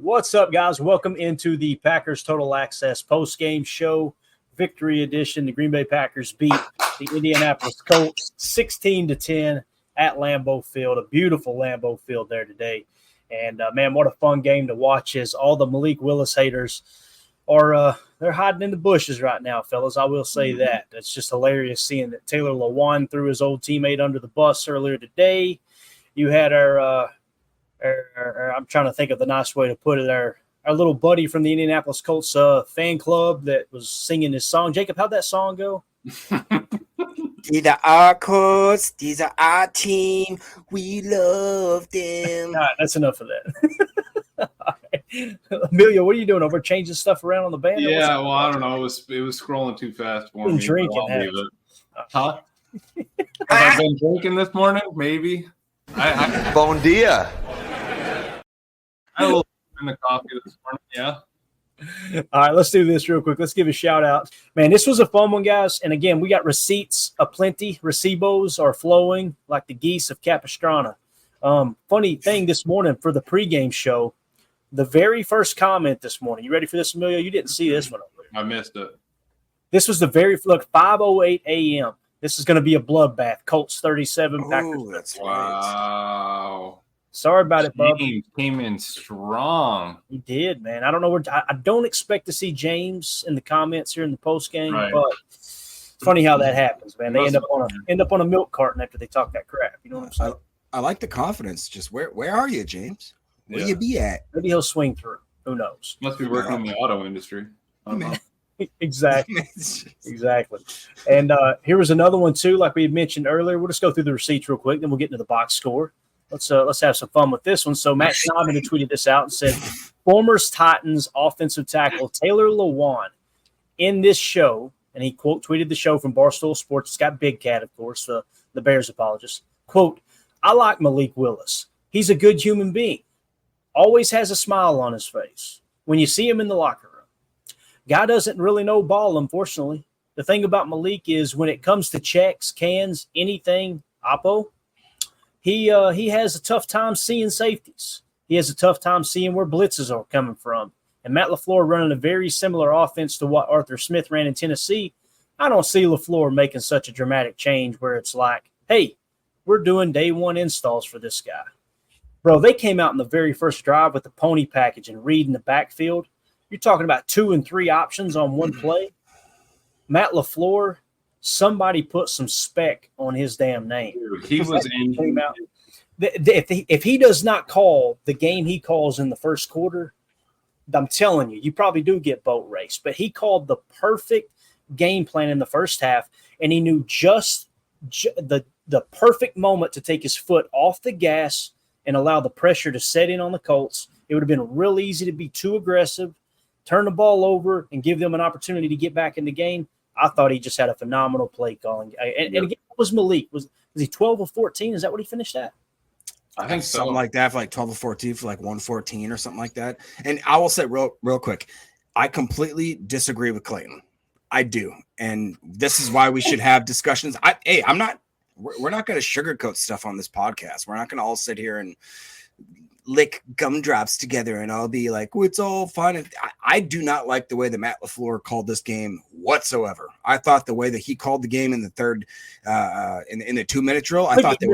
What's up, guys? Welcome into the Packers Total Access post-game show, victory edition. The Green Bay Packers beat the Indianapolis Colts 16-10 at Lambeau Field, a beautiful Lambeau Field there today. And, man, what a fun game to watch as all the Malik Willis haters are they're hiding in the bushes right now, fellas. I will say that. It's just hilarious seeing that Taylor Lewan threw his old teammate under the bus earlier today. You had our I'm trying to think of the nice way to put it, our little buddy from the Indianapolis Colts fan club that was singing this song. Jacob, how'd that song go? These are our Colts. These are our team. We love them. All right, that's enough of that. Right. Emilio, what are you doing over changing stuff around on the band? Yeah, well, I don't know. It was scrolling too fast for me. Drinking, huh? Have I been drinking this morning? Maybe. Bon dia. I had a little in the coffee this morning, yeah. All right, let's do this real quick. Let's give a shout out. Man, this was a fun one, guys. And again, we got receipts aplenty. Recibos are flowing like the geese of Capistrano. Funny thing this morning for the pregame show, the very first comment this morning. You ready for this, Emilio? You didn't see this one over here. I missed it. This was the very look, 5:08 a.m. This is going to be a bloodbath. Colts 37, Packers. That's Wow. Sorry about it, bub. James came in strong. He did, man. I don't know where I don't expect to see James in the comments here in the post game, Right. but it's funny how that happens, man. They end up on a milk carton after they talk that crap. You know what I'm saying? I like the confidence. Just where are you, James? Where Yeah. you be at? Maybe he'll swing through. Who knows? Must be working in the auto industry. I don't know. Exactly. Exactly. And here was another one too, like we had mentioned earlier. We'll just go through the receipts real quick, then we'll get into the box score. Let's have some fun with this one. So Matt Simon had tweeted this out and said, former Titans offensive tackle Taylor Lewan in this show, and he quote tweeted the show from Barstool Sports. It's got Big Cat, of course, the Bears apologist. Quote, I like Malik Willis. He's a good human being. Always has a smile on his face when you see him in the locker room. Guy doesn't really know ball, unfortunately. The thing about Malik is when it comes to checks, cans, anything, oppo, he has a tough time seeing safeties. He has a tough time seeing where blitzes are coming from. And Matt LaFleur running a very similar offense to what Arthur Smith ran in Tennessee. I don't see LaFleur making such a dramatic change where it's like, hey, we're doing day one installs for this guy. Bro, they came out in the very first drive with the pony package and Reed in the backfield. You're talking about 2 and 3 options on one play. Matt LaFleur, somebody put some spec on his damn name. Dude, he was in. If he does not call the game he calls in the first quarter, I'm telling you, you probably do get boat race. But he called the perfect game plan in the first half, and he knew just the perfect moment to take his foot off the gas and allow the pressure to set in on the Colts. It would have been real easy to be too aggressive, turn the ball over, and give them an opportunity to get back in the game. I thought he just had a phenomenal play calling. And again, what was Malik? Was he 12 or 14? Is that what he finished at? I think so. Something like that for like 12 or 14 for like 114 or something like that. And I will say real quick, I completely disagree with Clayton. I do. And this is why we should have discussions. We're not going to sugarcoat stuff on this podcast. We're not going to all sit here and lick gumdrops together and I'll be like, oh, it's all fine. I do not like the way that Matt LaFleur called this game whatsoever. I thought the way that he called the game in the third in the 2-minute drill, I thought it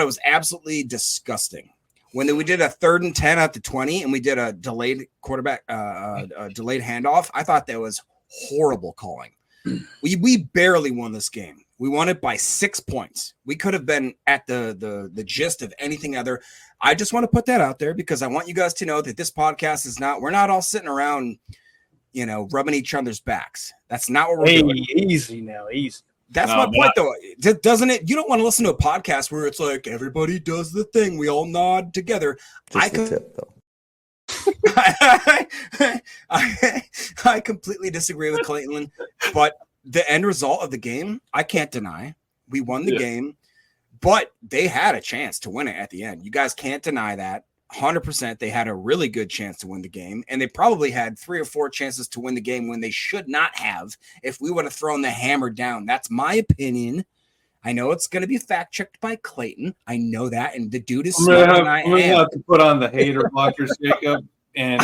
was absolutely disgusting. When we did a 3rd and 10 at the 20 and we did a delayed quarterback delayed handoff, I thought that was horrible calling. We barely won this game. We won it by 6 points. We could have been at the gist of anything other. I just want to put that out there because I want you guys to know that this podcast is not, we're not all sitting around, rubbing each other's backs. That's not what we're doing. Easy now, easy. That's my point, though. Doesn't it? You don't want to listen to a podcast where it's like everybody does the thing. We all nod together. Tip, though. I completely disagree with Clayton, but the end result of the game, I can't deny. We won the game, but they had a chance to win it at the end. You guys can't deny that. 100%, they had a really good chance to win the game, and they probably had 3 or 4 chances to win the game when they should not have if we would have thrown the hammer down. That's my opinion. I know it's going to be fact checked by Clayton. I know that, and the dude is I'm smarter gonna than I am. have to put on the hater blockers, Jacob, and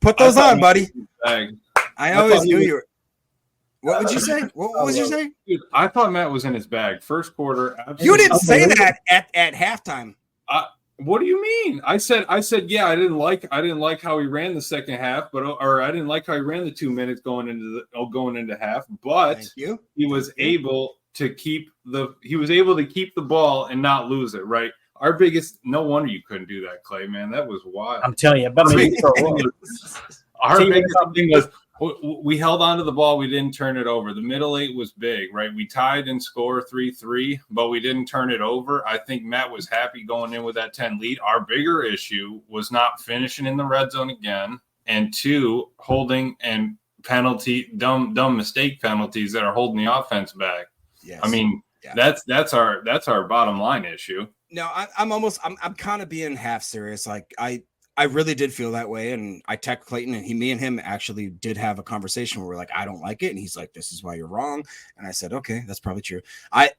Put those on, buddy. I I always knew you were. What would you say? What was you saying? Dude, I thought Matt was in his bag. First quarter. You didn't say that at halftime. What do you mean? I said, yeah, I didn't like how he ran the second half, or I didn't like how he ran the 2 minutes going into half, but he was able to keep the ball and not lose it, right? Our biggest, no wonder you couldn't do that, Clay, man. That was wild. I'm telling you, but our biggest thing was we held on to the ball. We didn't turn it over. The middle eight was big, right? We tied and scored 3-3, but we didn't turn it over. I think Matt was happy going in with that 10 lead. Our bigger issue was not finishing in the red zone again, and 2, holding and dumb mistake penalties that are holding the offense back. Yes. I mean, that's our bottom line issue. No, I'm kind of being half serious. Like I really did feel that way, and I texted Clayton, and me and him actually did have a conversation where we're like, I don't like it, and he's like, this is why you're wrong, and I said, okay, that's probably true. I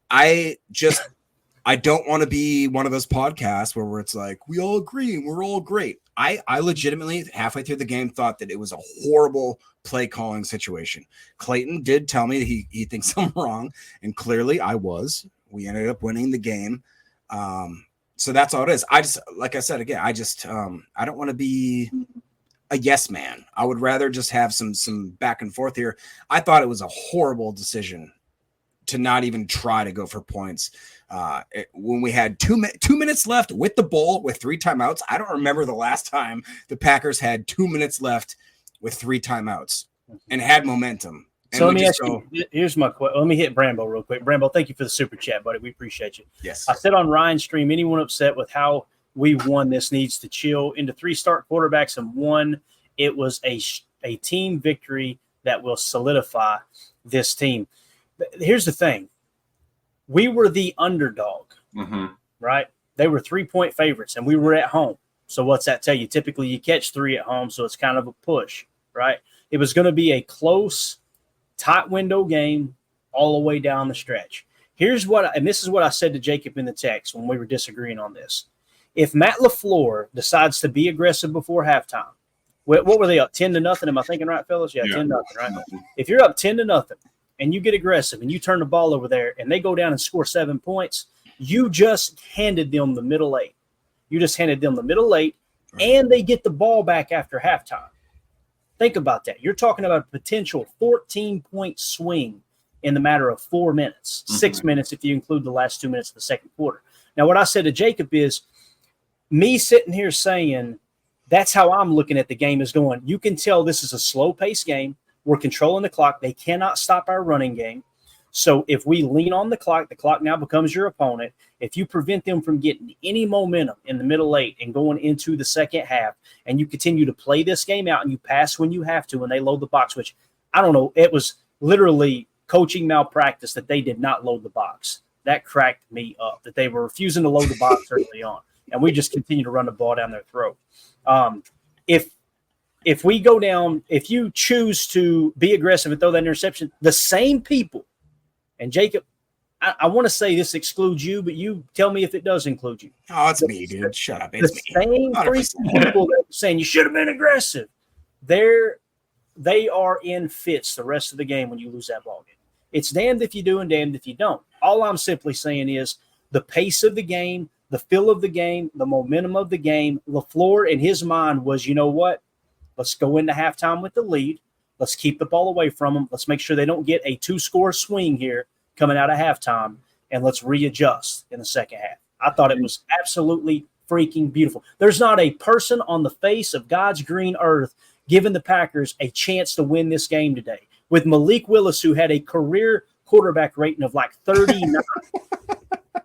don't want to be one of those podcasts where it's like we all agree and we're all great. I legitimately halfway through the game thought that it was a horrible play calling situation. Clayton did tell me that he thinks I'm wrong, and clearly I was. We ended up winning the game. So that's all it is. I just, like I said again, I don't want to be a yes man. I would rather just have some back and forth here. I thought it was a horrible decision to not even try to go for points when we had 2 minutes left with the ball with 3 timeouts. I don't remember the last time the Packers had 2 minutes left with 3 timeouts and had momentum. So let me ask you, here's my question. Let me hit Brambo real quick. Brambo, thank you for the super chat, buddy. We appreciate you. Yes. I said on Ryan's stream, anyone upset with how we won this needs to chill. Into 3 start quarterbacks and 1, it was a team victory that will solidify this team. Here's the thing. We were the underdog, right? They were 3-point favorites, and we were at home. So what's that tell you? Typically, you catch 3 at home, so it's kind of a push, right? It was going to be a close, tight window game all the way down the stretch. And this is what I said to Jacob in the text when we were disagreeing on this. If Matt LaFleur decides to be aggressive before halftime, what were they up 10-0? Am I thinking right, fellas? Yeah. 10-0, right? If you're up 10-0 and you get aggressive and you turn the ball over there and they go down and score 7 points, you just handed them the middle 8. You just handed them the middle 8, and they get the ball back after halftime. Think about that. You're talking about a potential 14-point swing in the matter of 4 minutes, 6 minutes if you include the last 2 minutes of the second quarter. Now, what I said to Jacob is me sitting here saying that's how I'm looking at the game is going. You can tell this is a slow-paced game. We're controlling the clock. They cannot stop our running game. So if we lean on the clock now becomes your opponent. If you prevent them from getting any momentum in the middle 8 and going into the second half, and you continue to play this game out and you pass when you have to and they load the box, which I don't know, it was literally coaching malpractice that they did not load the box. That cracked me up, that they were refusing to load the box early on. And we just continue to run the ball down their throat. If we go down, if you choose to be aggressive and throw that interception, the same people, and Jacob, I want to say this excludes you, but you tell me if it does include you. Oh, it's me, dude. Shut up. It's the same 3 people that are saying you should have been aggressive. They are in fits the rest of the game when you lose that ball game. It's damned if you do and damned if you don't. All I'm simply saying is the pace of the game, the feel of the game, the momentum of the game. LaFleur in his mind was, you know what? Let's go into halftime with the lead. Let's keep the ball away from them. Let's make sure they don't get a 2-score swing here coming out of halftime, and let's readjust in the second half. I thought it was absolutely freaking beautiful. There's not a person on the face of God's green earth giving the Packers a chance to win this game today. With Malik Willis, who had a career quarterback rating of like 39,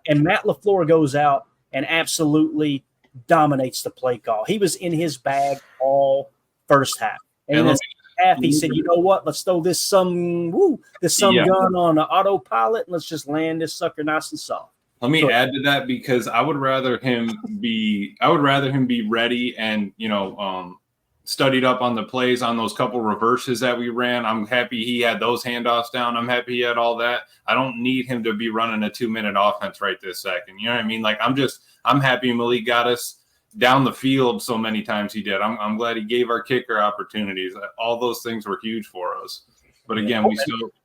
and Matt LaFleur goes out and absolutely dominates the play call. He was in his bag all first half. And in the half, he said, you know what? Let's throw this gun on autopilot, and let's just land this sucker nice and soft. Let me add to that, because I would rather him be ready and, studied up on the plays on those couple reverses that we ran. I'm happy he had those handoffs down. I'm happy he had all that. I don't need him to be running a 2-minute offense right this second. You know what I mean? Like, I'm happy Malik got us down the field so many times he did. I'm glad he gave our kicker opportunities. All those things were huge for us. But again,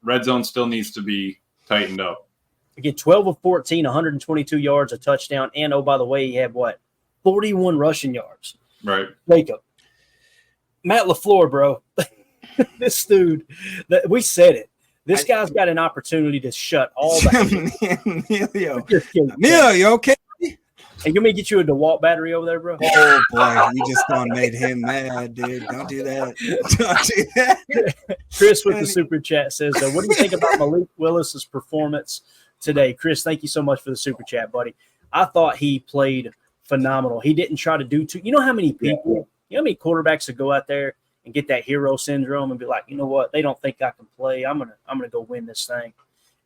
red zone still needs to be tightened up. Again, 12 of 14, 122 yards, a touchdown. And, oh, by the way, he had 41 rushing yards. Right. Jacob. Matt LaFleur, bro. This dude, we said it. This guy's got an opportunity to shut all that. Emilio, you okay? Hey, you may get you a DeWalt battery over there, bro? Oh, boy. You just made him mad, dude. Don't do that. Don't do that. Chris with the super chat says, what do you think about Malik Willis's performance today? Chris, thank you so much for the super chat, buddy. I thought he played phenomenal. He didn't try to do too. You know how many people – you know how many quarterbacks that go out there and get that hero syndrome and be like, you know what, they don't think I can play. I'm gonna go win this thing.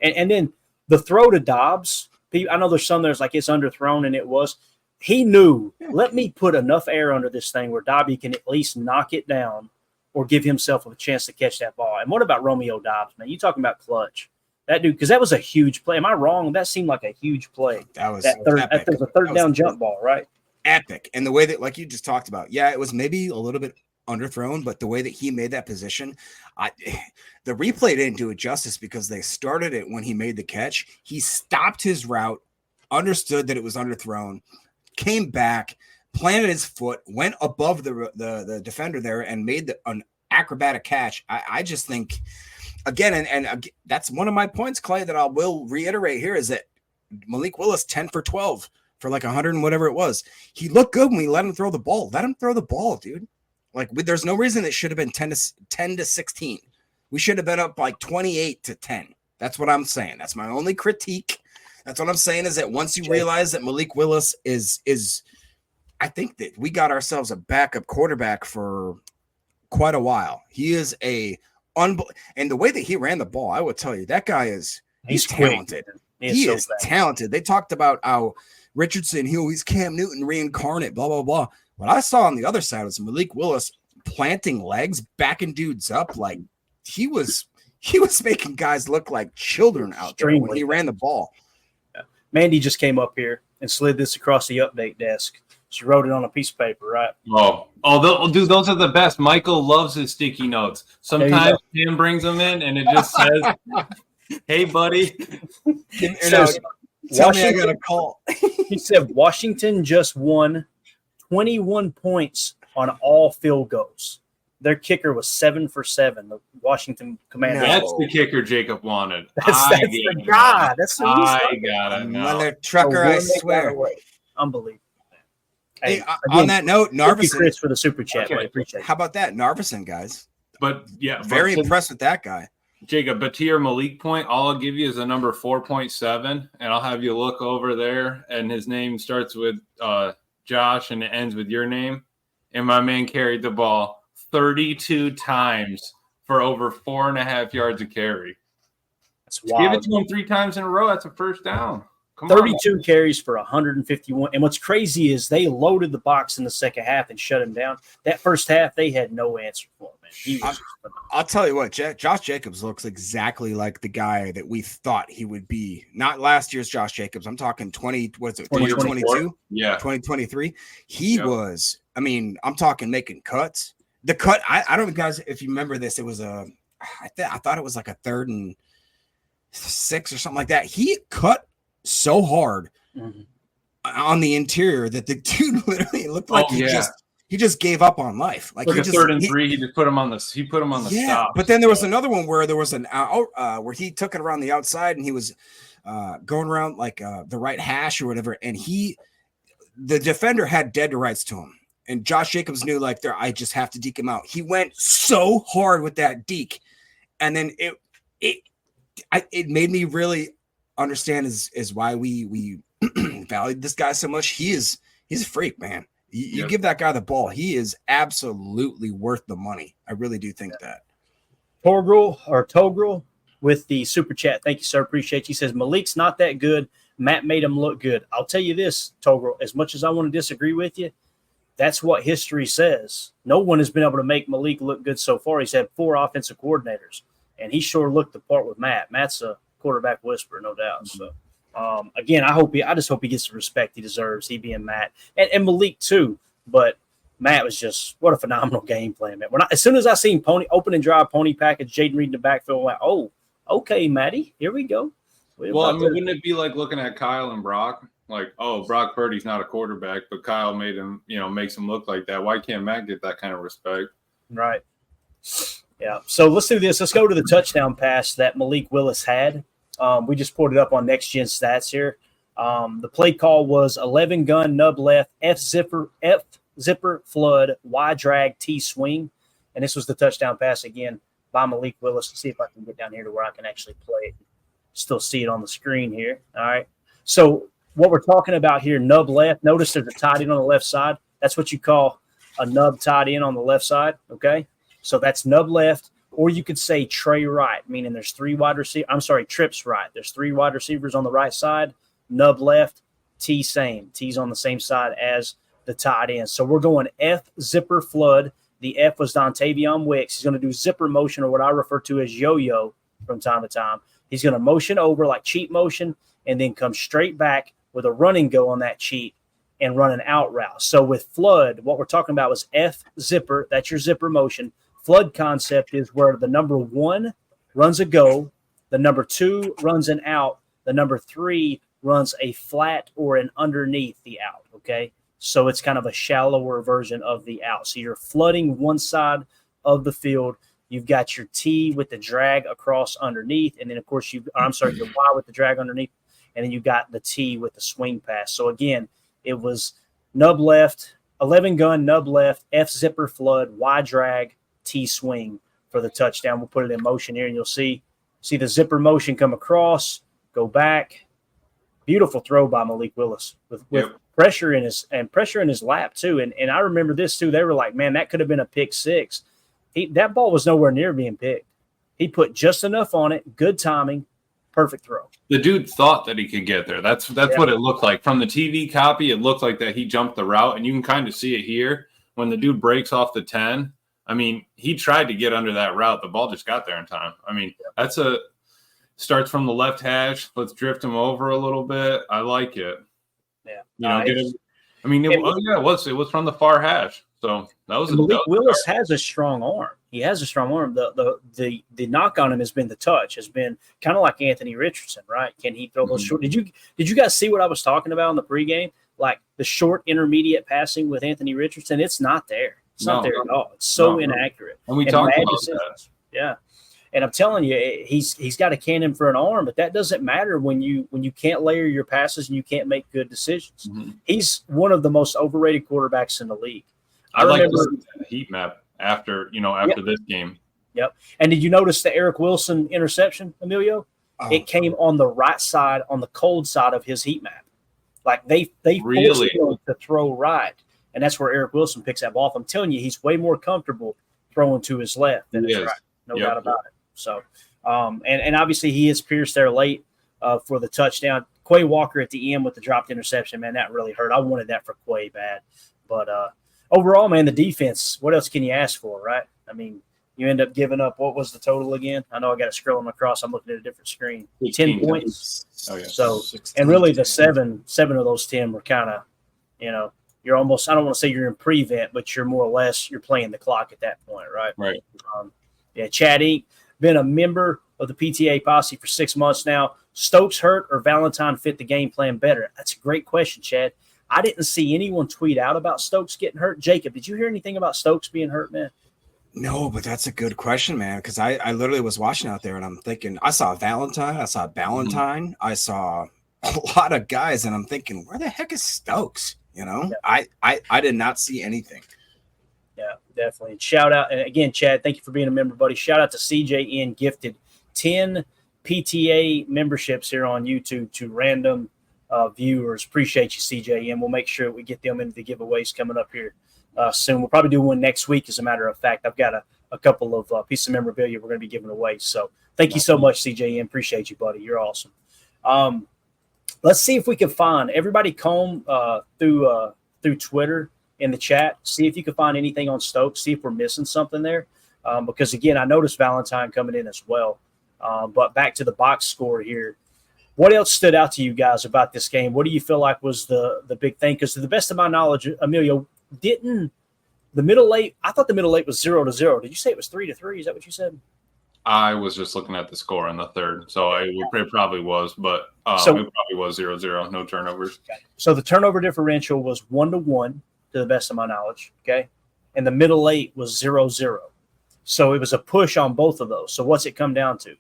And then the throw to Dobbs, I know there's some there's like it's underthrown, and it was. He knew, let me put enough air under this thing where Dobby can at least knock it down or give himself a chance to catch that ball. And what about Romeo Dobbs, man? You talking about clutch. That dude, because that was a huge play. Am I wrong? That seemed like a huge play. That was a third down jump ball, right? Epic. And the way that, like you just talked about, it was maybe a little bit underthrown, but the way that he made that position, the replay didn't do it justice because they started it when he made the catch. He stopped his route, understood that it was underthrown, came back, planted his foot, went above the defender there, and made an acrobatic catch. I just think, again, and that's one of my points, Clay, that I will reiterate here is that Malik Willis 10 for 12. For like 100 and whatever it was. He looked good when we let him throw the ball. Let him throw the ball, dude. Like, there's no reason it should have been 10 to 16. We should have been up like 28-10. That's what I'm saying. That's my only critique. That's what I'm saying is that once you realize that Malik Willis is I think that we got ourselves a backup quarterback for quite a while. He is and the way that he ran the ball, I would tell you, that guy he's talented. He is talented. They talked about how Richardson, he's Cam Newton reincarnate, blah, blah, blah. What I saw on the other side was Malik Willis planting legs, backing dudes up. Like he was making guys look like children out there when he ran the ball. Yeah. Mandy just came up here and slid this across the update desk. She wrote it on a piece of paper, right? Dude, those are the best. Michael loves his sticky notes. Sometimes Tim brings them in and it just says, hey, buddy. Tell me I got a call. He said Washington just won 21 points on all field goals. Their kicker was 7 for 7. The Washington Commanders. That's the kicker Jacob wanted. That's the guy. That's the I got it. Mother trucker, I swear. Unbelievable. Hey, on that note, Narvison. Chris for the super chat. Okay. I appreciate it. How about that, Narvison, guys? But yeah, very impressed with that guy. Jacob, but to your Malik point, all I'll give you is a number 4.7, and I'll have you look over there, and his name starts with Josh, and it ends with your name. And my man carried the ball 32 times for over 4.5 yards a carry. That's wild. Give it to him 3 times in a row. That's a first down. 32 carries for 151. And what's crazy is they loaded the box in the second half and shut him down. That first half, they had no answer for him, man. I'll tell you what, Josh Jacobs looks exactly like the guy that we thought he would be. Not last year's Josh Jacobs. I'm talking 2022? Yeah. 2023. He was, I'm talking making cuts. The cut, I don't know, guys, if you remember this, it was I thought it was like a 3rd and 6 or something like that. He cut so hard on the interior that the dude literally looked like he just gave up on life. Like he 3rd and 3, he just put him on the stop. But then there was another one where there was an out where he took it around the outside and he was going around like the right hash or whatever, and the defender had dead to rights to him, and Josh Jacobs knew like I just have to deke him out. He went so hard with that deke, and then it made me really understand is why we valued this guy so much. He's a freak, man. You give that guy the ball, he is absolutely worth the money. I really do think that. Togrel with the super chat. Thank you, sir. Appreciate you. He says Malik's not that good. Matt made him look good. I'll tell you this, Togrel, as much as I want to disagree with you, that's what history says. No one has been able to make Malik look good so far. He's had 4 offensive coordinators, and he sure looked the part with Matt. Matt's a quarterback whisperer, no doubt. So, again, I just hope he gets the respect he deserves, he being Matt. And Malik, too. But Matt was just, what a phenomenal game plan, man. As soon as I seen open and drive pony package, Jaden Reed in the backfield, I'm like, oh, okay, Matty, here we go. Well, I mean, wouldn't it be like looking at Kyle and Brock? Like, oh, Brock Purdy's not a quarterback, but Kyle made him, makes him look like that. Why can't Matt get that kind of respect? Right. Yeah. So let's do this. Let's go to the touchdown pass that Malik Willis had. We just pulled it up on Next Gen Stats here. The play call was 11 gun, nub left, F zipper, flood, Y drag, T swing. And this was the touchdown pass again by Malik Willis. Let's see if I can get down here to where I can actually play it. Still see it on the screen here. All right. So what we're talking about here, nub left. Notice there's a tight end on the left side. That's what you call a nub tight end on the left side. Okay. So that's nub left. Or you could say tray right, meaning there's 3 wide receivers. I'm sorry, trips right. There's 3 wide receivers on the right side. Nub left. T same. T's on the same side as the tight end. So we're going F zipper flood. The F was Dontavion Wicks. He's going to do zipper motion, or what I refer to as yo-yo from time to time. He's going to motion over like cheat motion and then come straight back with a run and go on that cheat and run an out route. So with flood, what we're talking about was F zipper. That's your zipper motion. Flood concept is where the number 1 runs a go, the number 2 runs an out, the number 3 runs a flat or an underneath the out, okay? So it's kind of a shallower version of the out. So you're flooding one side of the field. You've got your T with the drag across underneath, and then, of course, your Y with the drag underneath, and then you got the T with the swing pass. So, again, it was nub left, 11 gun, nub left, F zipper flood, Y drag, T swing for the touchdown. We'll put it in motion here, and you'll see the zipper motion come across, go back. Beautiful throw by Malik Willis with pressure in his lap too. And I remember this too. They were like, man, that could have been a pick 6. That ball was nowhere near being picked. He put just enough on it, good timing, perfect throw. The dude thought that he could get there. That's what it looked like. From the TV copy, it looked like that he jumped the route, and you can kind of see it here. When the dude breaks off the 10, I mean, he tried to get under that route. The ball just got there in time. I mean, starts from the left hash. Let's drift him over a little bit. I like it. Yeah. It was from the far hash. So that was Malik Willis has a strong arm. He has a strong arm. The knock on him has been the touch, has been kind of like Anthony Richardson, right? Can he throw those short? Did you guys see what I was talking about in the pregame? Like the short intermediate passing with Anthony Richardson, it's not there. It's not there at all. It's so inaccurate. And we talked about that. Yeah. And I'm telling you, he's got a cannon for an arm, but that doesn't matter when you can't layer your passes and you can't make good decisions. Mm-hmm. He's one of the most overrated quarterbacks in the league. I remember the heat map after this game. Yep. And did you notice the Eric Wilson interception, Emilio? It came on the right side, on the cold side of his heat map. Like they forced him to throw right, and that's where Eric Wilson picks that ball. I'm telling you, he's way more comfortable throwing to his left than his right. No doubt about it. So, and obviously he is pierced there late for the touchdown. Quay Walker at the end with the dropped interception, man, that really hurt. I wanted that for Quay bad. But overall, man, the defense, what else can you ask for, right? I mean, you end up giving up, what was the total again? I know I got to scroll them across. I'm looking at a different screen. 10 points. Oh, yeah. So, 16, and really the seven of those 10 were kind of, you're almost, I don't want to say you're in prevent, but you're more or less, you're playing the clock at that point, right? Right. Chad Ink, been a member of the PTA posse for 6 months now. Stokes hurt or Valentine fit the game plan better? That's a great question, Chad. I didn't see anyone tweet out about Stokes getting hurt. Jacob, did you hear anything about Stokes being hurt, man? No, but that's a good question, man, because I literally was watching out there and I'm thinking, I saw Valentine, I saw Ballantyne, I saw a lot of guys, and I'm thinking, where the heck is Stokes? Yeah. I did not see anything. Yeah, definitely. Shout out. And again, Chad, thank you for being a member, buddy. Shout out to CJN, gifted 10 PTA memberships here on YouTube to random viewers. Appreciate you, CJN. We'll make sure we get them into the giveaways coming up here soon. We'll probably do one next week, as a matter of fact. I've got a couple of pieces of memorabilia we're going to be giving away. So thank you so much, CJN. Appreciate you, buddy. You're awesome. Let's see if we can find everybody comb through Twitter in the chat. See if you can find anything on Stokes. See if we're missing something there. Because, again, I noticed Valentine coming in as well. But back to the box score here. What else stood out to you guys about this game? What do you feel like was the big thing? Because to the best of my knowledge, Emilio, didn't the middle eight – I thought the middle eight was 0-0. Did you say it was 3-3? Is that what you said? I was just looking at the score in the third, so it probably was, but it probably was 0-0, no turnovers. Okay. So the turnover differential was 1-1 to the best of my knowledge, okay? And the middle eight was 0-0. So it was a push on both of those. So what's it come down to?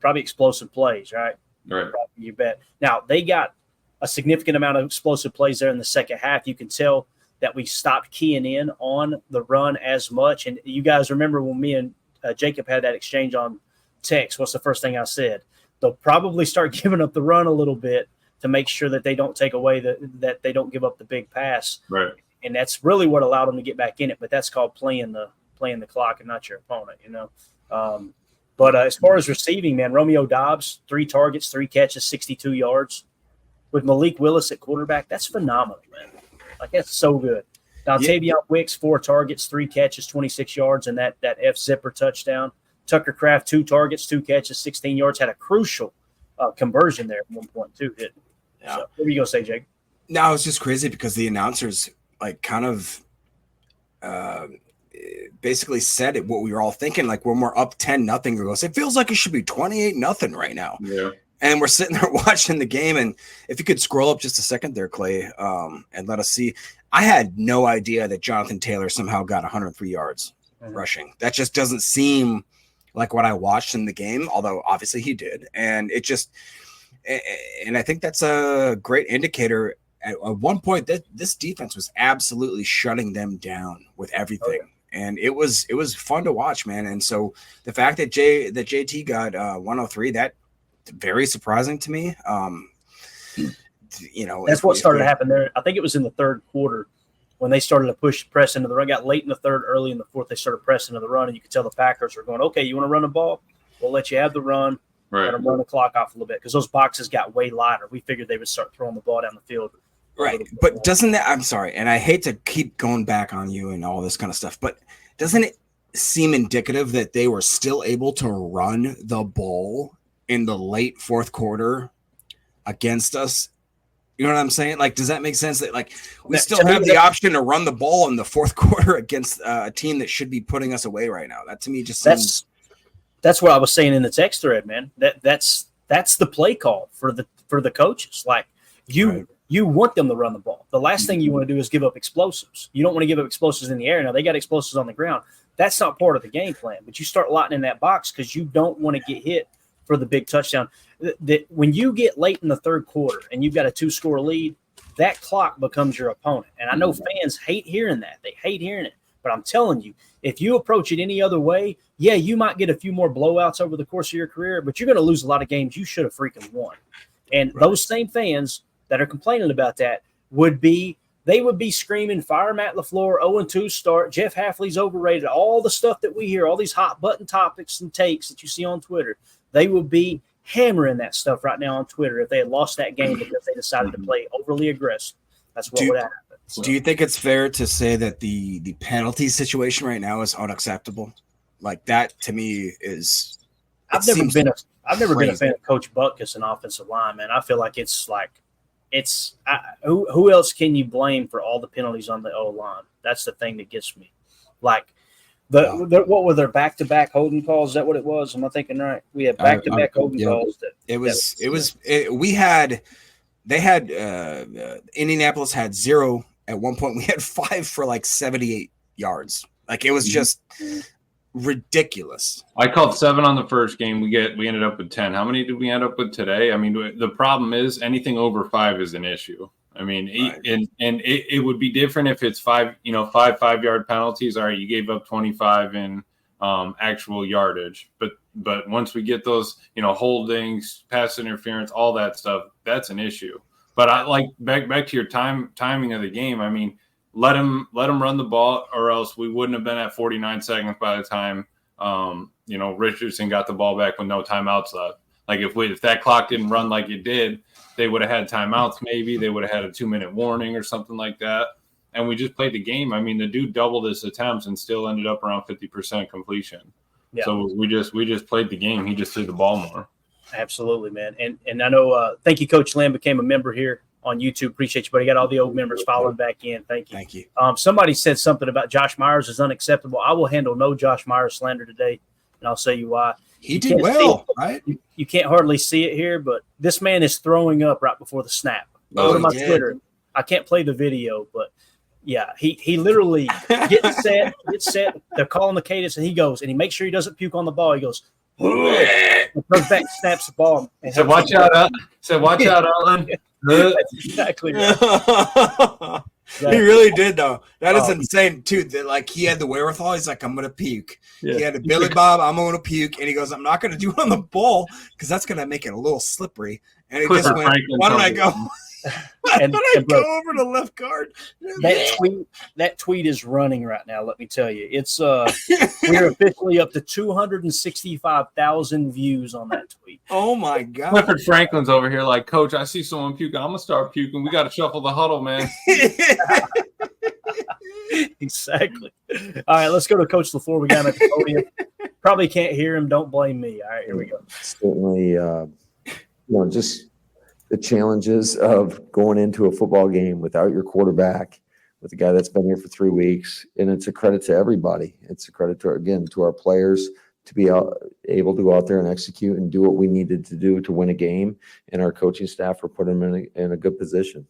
Probably explosive plays, right? Right. You bet. Now, they got a significant amount of explosive plays there in the second half. You can tell that we stopped keying in on the run as much. And you guys remember when me and Jacob had that exchange on text, what's the first thing I said? They'll probably start giving up the run a little bit to make sure that they don't take away that they don't give up the big pass. Right. And that's really what allowed them to get back in it. But that's called playing the clock and not your opponent, you know. But as far as receiving, man, Romeo Dobbs, 3 targets, 3 catches, 62 yards. With Malik Willis at quarterback, that's phenomenal, man. Like, that's so good. Now, Tavion Wicks, 4 targets, 3 catches, 26 yards, and that F-zipper touchdown. Tucker Kraft, 2 targets, 2 catches, 16 yards, had a crucial conversion there at one point, too. Yeah. So, what were you going to say, Jake? No, it's just crazy because the announcers, like, kind of basically said it, what we were all thinking, like when we're up 10-0, goes, it feels like it should be 28-0 right now. Yeah. And we're sitting there watching the game. And if you could scroll up just a second there, Clay, and let us see. I had no idea that Jonathan Taylor somehow got 103 yards rushing. That just doesn't seem like what I watched in the game, although obviously he did. And it just – and I think that's a great indicator. At one point, this defense was absolutely shutting them down with everything. Oh, yeah. And it was fun to watch, man. And so the fact that JT got 103, that very surprising to me. You know, that's what started to happen there. I think it was in the third quarter when they started to press into the run. Got late in the third, early in the fourth, they started pressing into the run, and you could tell the Packers were going, okay, you want to run the ball? We'll let you have the run. Right. Let them run the clock off a little bit because those boxes got way lighter. We figured they would start throwing the ball down the field. Right. But doesn't that – I'm sorry, and I hate to keep going back on you and all this kind of stuff, but doesn't it seem indicative that they were still able to run the ball in the late fourth quarter against us? You know what I'm saying? Like, does that make sense? That, like, we still have the option to run the ball in the fourth quarter against a team that should be putting us away right now. That to me just seems – That's what I was saying in the text thread, man. That's the play call for the coaches. Like, you want them to run the ball. The last thing you want to do is give up explosives. You don't want to give up explosives in the air. Now, they got explosives on the ground. That's not part of the game plan. But you start locking in that box because you don't want to get hit for the big touchdown. When you get late in the third quarter and you've got a 2-score lead, that clock becomes your opponent. And I know fans hate hearing that. They hate hearing it. But I'm telling you, if you approach it any other way, yeah, you might get a few more blowouts over the course of your career, but you're going to lose a lot of games you should have freaking won. And those same fans that are complaining about that would be screaming, fire Matt LaFleur, 0-2 start, Jeff Hafley's overrated, all the stuff that we hear, all these hot button topics and takes that you see on Twitter. They would be hammering that stuff right now on Twitter if they had lost that game because they decided to play overly aggressive. That's what would happen. So, do you think it's fair to say that the penalty situation right now is unacceptable? Like, that to me is – I've never been a fan of Coach Butkus and offensive line, man. I feel like who else can you blame for all the penalties on the O-line? That's the thing that gets me. Like, what were their back-to-back holding calls? Is that what it was? Am I thinking right? We had back-to-back holding calls. Indianapolis had 0 at one point. We had 5 for like 78 yards. Like, it was just ridiculous. I called 7 on the first game. We ended up with 10. How many did we end up with today? I mean, the problem is anything over 5 is an issue. I mean, it would be different if it's 5 5-yard penalties. All right, you gave up 25 in actual yardage, but once we get those, holdings, pass interference, all that stuff, that's an issue. But I like back to your timing of the game. I mean, let him run the ball, or else we wouldn't have been at 49 seconds by the time Richardson got the ball back with no timeouts left. Like, if that clock didn't run like it did, they would have had timeouts. Maybe they would have had a 2-minute warning or something like that. and we just played the game. I mean, the dude doubled his attempts and still ended up around 50% completion. Yeah. So we just played the game. He just threw the ball more. Absolutely, man. And I know, thank you, Coach Lynn became a member here on YouTube. Appreciate you, buddy. Got all the old members following back in. Thank you. Thank you. Somebody said something about Josh Myers is unacceptable. I will handle no Josh Myers slander today, and I'll say you why. He did well, right? You can't hardly see it here, but this man is throwing up right before the snap. Go to my Twitter. I can't play the video, but yeah, he literally gets set. They're calling the cadence, and he goes, and he makes sure he doesn't puke on the ball. He goes, comes back, snaps the ball. So watch out, Alan. That's exactly right. He really did, though. That is insane, too. That, like, he had the wherewithal. He's like, I'm going to puke. Yeah. He had a Billy Bob, I'm going to puke. And he goes, I'm not going to do it on the ball because that's going to make it a little slippery. And he just went, why don't I go? Why don't I go over to left guard? That tweet is running right now, let me tell you. It's we're officially up to 265,000 views on that tweet. Oh my God. Clifford Franklin's over here like, Coach, I see someone puking. I'm gonna start puking. We gotta shuffle the huddle, man. Exactly. All right, let's go to Coach LaFleur. We got him at the podium. Probably can't hear him. Don't blame me. All right, here we go. Certainly just the challenges of going into a football game without your quarterback, with a guy that's been here for 3 weeks. And it's a credit to everybody. It's a credit to our players to be able to go out there and execute and do what we needed to do to win a game. And our coaching staff for putting them in a good position.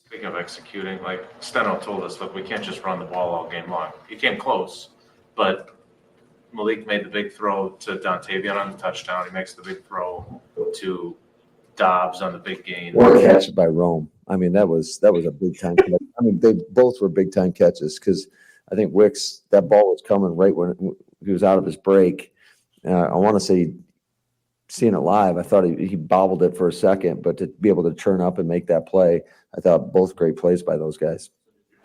Speaking of executing, like Steno told us, look, we can't just run the ball all game long. He came close, but Malik made the big throw to Dontavian on the touchdown. He makes the big throw to Dobbs on the big gain. Or a catch by Rome. I mean, that was a big time catch. I mean, they both were big time catches because I think Wicks, that ball was coming right when he was out of his break. I want to say, seeing it live, I thought he bobbled it for a second, but to be able to turn up and make that play, I thought both great plays by those guys.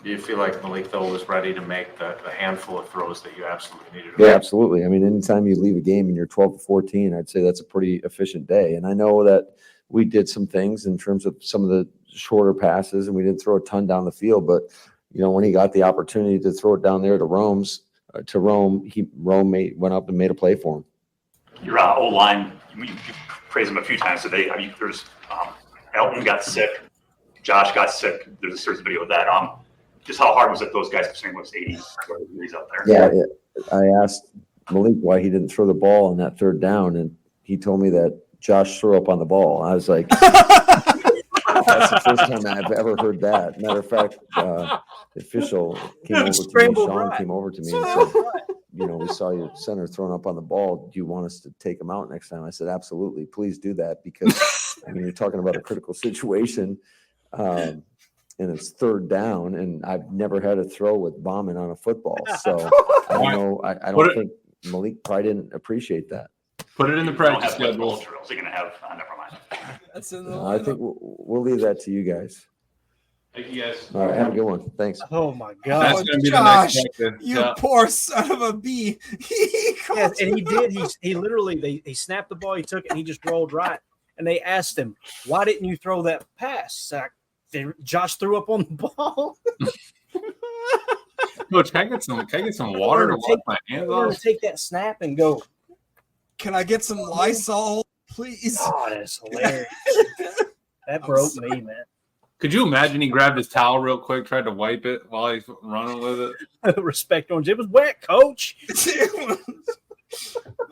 Do you feel like Malik, though, was ready to make the handful of throws that you absolutely needed to make? Yeah, absolutely. I mean, anytime you leave a game and you're 12-14, I'd say that's a pretty efficient day. And I know that we did some things in terms of some of the shorter passes, and we didn't throw a ton down the field. But, when he got the opportunity to throw it down there to Rome, went up and made a play for him. Your O-line, you praised him a few times today. I mean, there's Elton got sick. Josh got sick. There's a series of video of that. Just how hard was it those guys considering it was 80 degrees out there? Yeah, I asked Malik why he didn't throw the ball on that third down, and he told me that Josh threw up on the ball. I was like, that's the first time I've ever heard that. Matter of fact, the official came over to me, Sean came over to me and said, we saw your center thrown up on the ball. Do you want us to take him out next time? I said, absolutely. Please do that because, you're talking about a critical situation. And it's third down, and I've never had a throw with bombing on a football. So I don't think Malik probably didn't appreciate that. Put it in the practice schedule. Drills. You're gonna have never mind. That's in the I think we'll leave that to you guys. Thank you guys. All right, have a good one. Thanks. Oh my God, that's gonna be Josh, the next you poor son of a bee. Yes, and he did. He literally he snapped the ball, he took it, and he just rolled right. And they asked him, "Why didn't you throw that pass?" Josh threw up on the ball. Coach, can I get some water to wash my hands off? Take that snap and go. Can I get some Lysol, please? Oh, that's hilarious. That broke me, man. Could you imagine he grabbed his towel real quick, tried to wipe it while he's running with it? Respect orange. It was wet, Coach.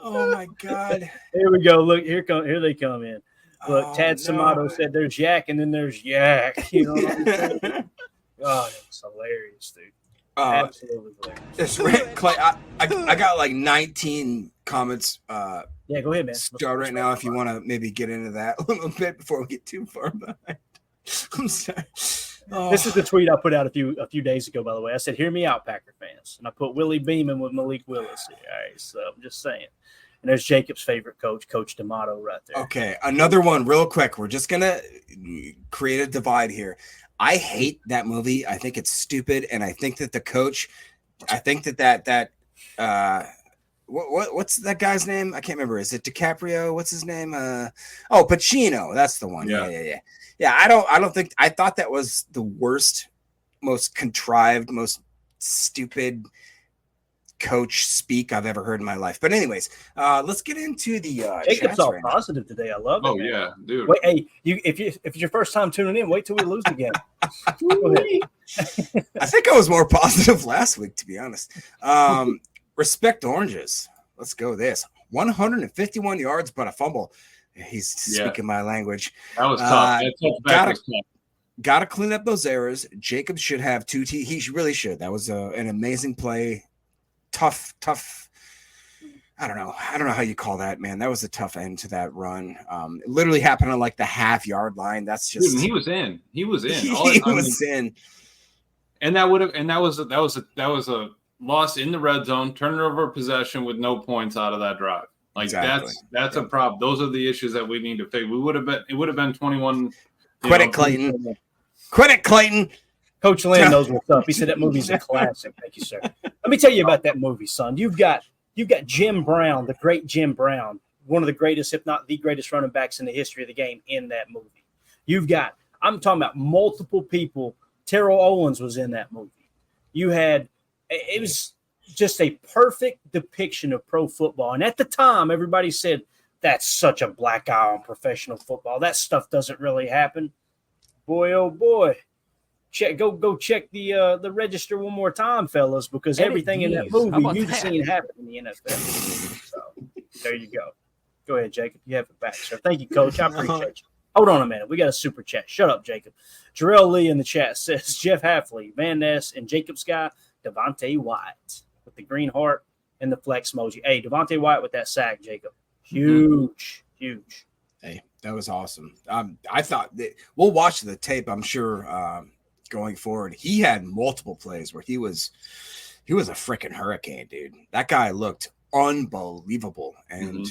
Oh my God. Here we go. Look, here they come in. Look, Tad Samato said there's Yak and then there's Yak. You know what I'm saying? God, it's hilarious, dude. Absolutely hilarious. Clay, I got like 19 comments. Yeah, go ahead, man. Start right now if you want to maybe get into that a little bit before we get too far behind. I'm sorry. Oh. This is the tweet I put out a few days ago, by the way. I said, "Hear me out, Packer fans," and I put Willie Beeman with Malik Willis here. All right, so I'm just saying. And there's Jacob's favorite coach, Coach D'Amato, right there. Okay, another one real quick. We're just gonna create a divide here. I hate that movie. I think it's stupid, and I think that the coach, I think that what's that guy's name? I can't remember. Is it DiCaprio? What's his name? Pacino. That's the one. Yeah. I don't think. I thought that was the worst most contrived, most stupid coach speak I've ever heard in my life. But anyways, let's get into the Jacob's chats all right now. positive today. I love it. Oh man. yeah, dude. Wait, hey, if it's your first time tuning in, wait till we lose the game. Go ahead. I think I was more positive last week, to be honest. Respect oranges. Let's go this. 151 yards, but a fumble. He's speaking my language. That was tough. That was tough. Got to clean up those errors. Jacob should have two. He really should. That was an amazing play. Tough. I don't know how you call that, man. That was a tough end to that run. It literally happened on like the half-yard line. That's just. Dude, he was in. He was in. He was in. And that was a loss in the red zone, turnover possession with no points out of that drive. Like exactly. that's a problem. Those are the issues that we need to fix. It would have been 21. Quit it, Clayton. Quit it, Clayton. Coach Lynn knows what's up. He said that movie's a classic. Thank you, sir. Let me tell you about that movie, son. You've got Jim Brown, the great Jim Brown, one of the greatest, if not the greatest running backs in the history of the game in that movie. I'm talking about multiple people. Terrell Owens was in that movie. It was just a perfect depiction of pro football. And at the time, everybody said, that's such a black eye on professional football. That stuff doesn't really happen. Boy, oh boy. Go check the register one more time, fellas, because everything in that movie you've seen happen in the NFL. So there you go. Go ahead, Jacob. You have it back, sir. Thank you, Coach. I appreciate you. Hold on a minute. We got a super chat. Shut up, Jacob. Jarrell Lee in the chat says Jeff Halfley, Van Ness, and Jacob Sky, Devontae White with the green heart and the flex emoji. Hey, Devontae White with that sack, Jacob. Huge. Hey, that was awesome. I thought that we'll watch the tape, I'm sure, going forward. He had multiple plays where he was a freaking hurricane, dude. That guy looked unbelievable. And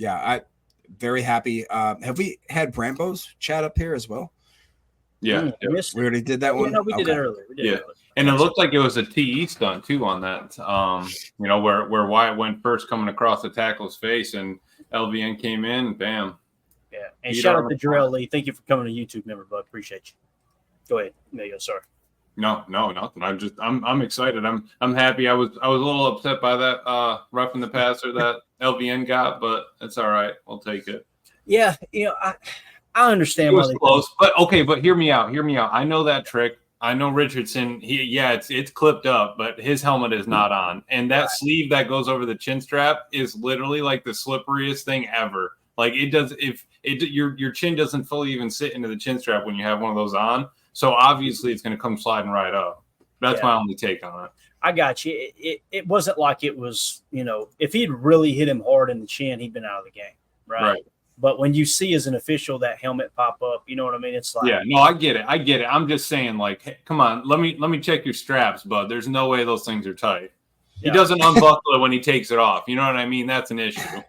I very happy. Have we had Brambo's chat up here as well? Yeah. We already did that one. No, we did it earlier. And it looked like it was a TE stunt too on that. Where Wyatt went first coming across the tackle's face and LVN came in, bam. Yeah. And shout out to Jarrell Lee. Thank you for coming to YouTube member, bud. Appreciate you. Go ahead. There you go. Sorry. No, nothing. I'm excited. I'm happy. I was a little upset by that roughing the passer that LVN got, but it's all right. We'll take it. Yeah, I understand. It was close, but hear me out. I know that trick. I know Richardson. It's clipped up, but his helmet is not on, and that sleeve that goes over the chin strap is literally like the slipperiest thing ever. Like it does if your chin doesn't fully even sit into the chin strap when you have one of those on. So obviously it's going to come sliding right up. That's my only take on it. I got you. It wasn't like it was, if he'd really hit him hard in the chin, he'd been out of the game, right? But when you see as an official that helmet pop up, you know what I mean? It's like, I get it. I'm just saying, like, hey, come on, let me check your straps, bud. There's no way those things are tight. He doesn't unbuckle it when he takes it off. You know what I mean? That's an issue.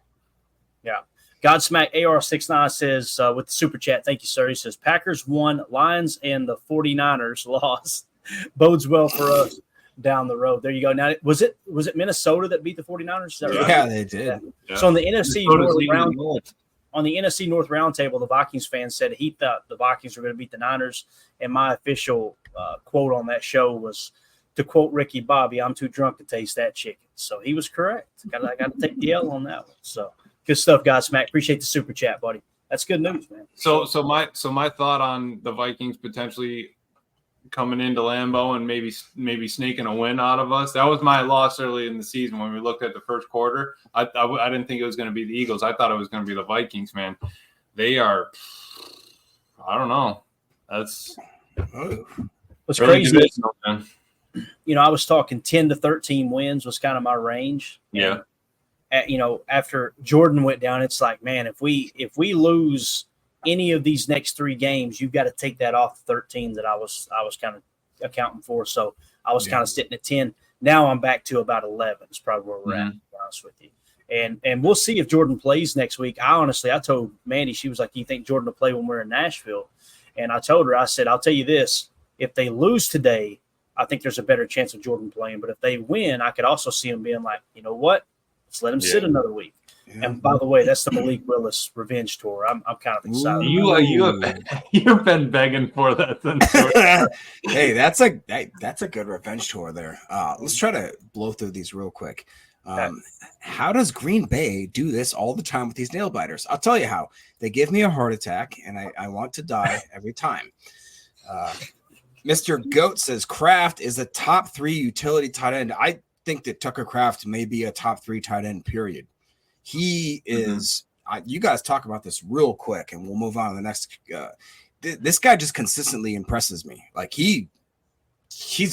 Yeah. Godsmack AR69 says with the super chat, thank you, sir. He says Packers won, Lions and the 49ers lost. Bodes well for us down the road. There you go. Now, was it Minnesota that beat the 49ers? Is that right? Yeah, they did. Yeah. So on the NFC North roundtable, the Vikings fans said he thought the Vikings were going to beat the Niners, and my official quote on that show was, to quote Ricky Bobby, "I'm too drunk to taste that chicken." So he was correct. I got to take the L on that one. So good stuff, Godsmack. Appreciate the super chat, buddy. That's good news, man. So my thought on the Vikings potentially coming into Lambeau and maybe sneaking a win out of us. That was my loss early in the season when we looked at the first quarter. I didn't think it was going to be the Eagles. I thought it was going to be the Vikings, man. They are, I don't know. That's what's crazy. I was talking 10 to 13 wins was kind of my range. Yeah. And, after Jordan went down, it's like, man, if we lose any of these next three games, you've got to take that off the 13 that I was kind of accounting for. So I was kind of sitting at 10. Now I'm back to about 11. It's probably where we're at, to be honest with you. And we'll see if Jordan plays next week. I told Mandy, she was like, "Do you think Jordan will play when we're in Nashville?" And I told her, I said, "I'll tell you this, if they lose today, I think there's a better chance of Jordan playing. But if they win, I could also see him being like, you know what? Let's let him sit another week." Yeah. And by the way, that's the Malik Willis revenge tour. I'm kind of excited. You've been begging for that since. Hey, that's a good revenge tour there. Let's try to blow through these real quick. How does Green Bay do this all the time with these nail biters? I'll tell you how. They give me a heart attack, and I want to die every time. Mr. Goat says Kraft is a top 3 utility tight end. I think that Tucker Kraft may be a top 3 tight end, period. He is you guys talk about this real quick, and we'll move on to the next. This guy just consistently impresses me. Like he's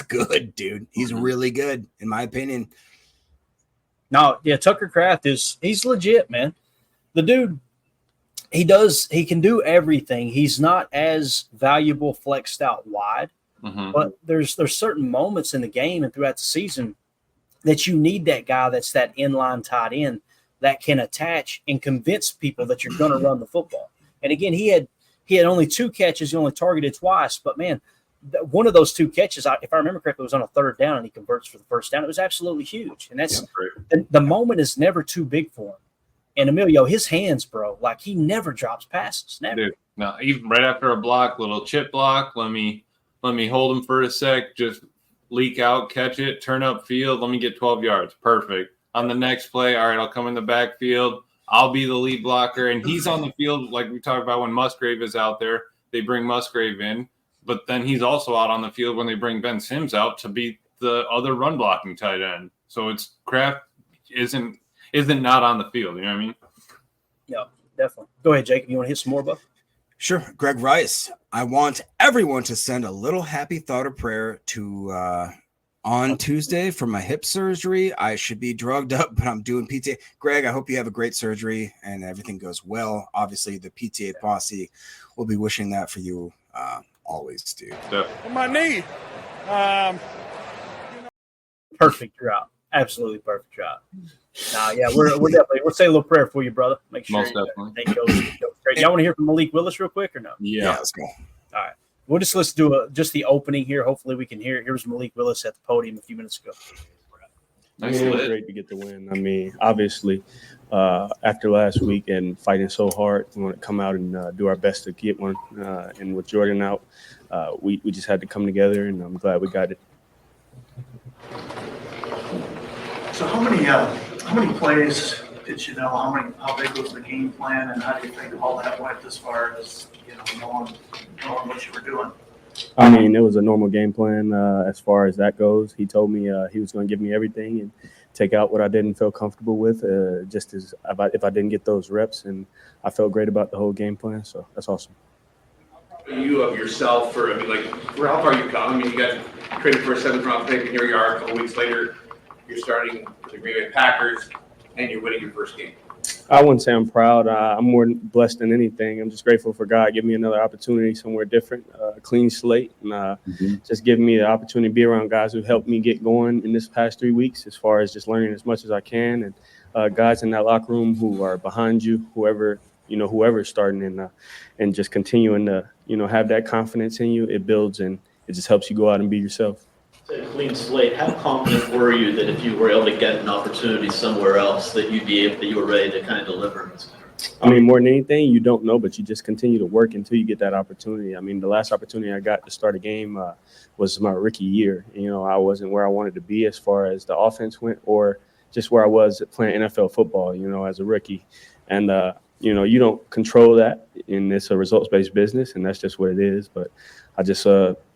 good, dude. He's really good, in my opinion. No, yeah, Tucker Kraft he's legit, man. The dude, he can do everything. He's not as valuable flexed out wide, but there's certain moments in the game and throughout the season that you need that guy that's that inline tight end that can attach and convince people that you're going to run the football. And again, he had only 2 catches. He only targeted twice. But, man, one of those 2 catches, if I remember correctly, was on a 3rd down, and he converts for the 1st down. It was absolutely huge. And that's the moment is never too big for him. And Emilio, his hands, bro, like he never drops passes. Never. Dude, no, even right after a block, little chip block, let me hold him for a sec, just leak out, catch it, turn up field, let me get 12 yards. Perfect. On the next play, all right, I'll come in the backfield. I'll be the lead blocker. And he's on the field like we talked about when Musgrave is out there. They bring Musgrave in. But then he's also out on the field when they bring Ben Sims out to be the other run blocking tight end. So it's Kraft isn't not on the field. You know what I mean? Yeah, definitely. Go ahead, Jacob. You want to hit some more, Buff? Sure. Greg Rice. I want everyone to send a little happy thought or prayer to on Tuesday for my hip surgery. I should be drugged up, but I'm doing PTA. Greg, I hope you have a great surgery and everything goes well. Obviously, the PTA posse will be wishing that for you always, dude. My knee. Perfect drop. Absolutely perfect drop. Yeah, we're definitely, we'll say a little prayer for you, brother. Make sure Most definitely. It goes great. Y'all want to hear from Malik Willis real quick or no? Yeah. Let's go. All right. We'll just do just the opening here. Hopefully we can hear it. Here's Malik Willis at the podium a few minutes ago. Nice. It was great to get the win. I mean, obviously, after last week and fighting so hard, we want to come out and do our best to get one. And with Jordan out, we just had to come together, and I'm glad we got it. So how many plays did you know? How big was the game plan, and how do you think all that went as far as knowing what you were doing? I mean, it was a normal game plan as far as that goes. He told me he was going to give me everything and take out what I didn't feel comfortable with, just as if I didn't get those reps. And I felt great about the whole game plan, so that's awesome. You of yourself for how far you've come. I mean, you got traded for a 7th-round pick, and here you are a couple weeks later. You're starting for the Green Bay Packers, and you're winning your first game. I wouldn't say I'm proud. I'm more blessed than anything. I'm just grateful for God giving me another opportunity somewhere different, a clean slate, and just giving me the opportunity to be around guys who helped me get going in this past 3 weeks as far as just learning as much as I can, and guys in that locker room who are behind you, whoever's starting, and just continuing to, have that confidence in you. It builds, and it just helps you go out and be yourself. A clean slate. How confident were you that if you were able to get an opportunity somewhere else, that you were ready to kind of deliver? I mean, more than anything, you don't know, but you just continue to work until you get that opportunity. I mean, the last opportunity I got to start a game was my rookie year. I wasn't where I wanted to be as far as the offense went, or just where I was playing NFL football, as a rookie. And you don't control that, and it's a results-based business, and that's just what it is. But I just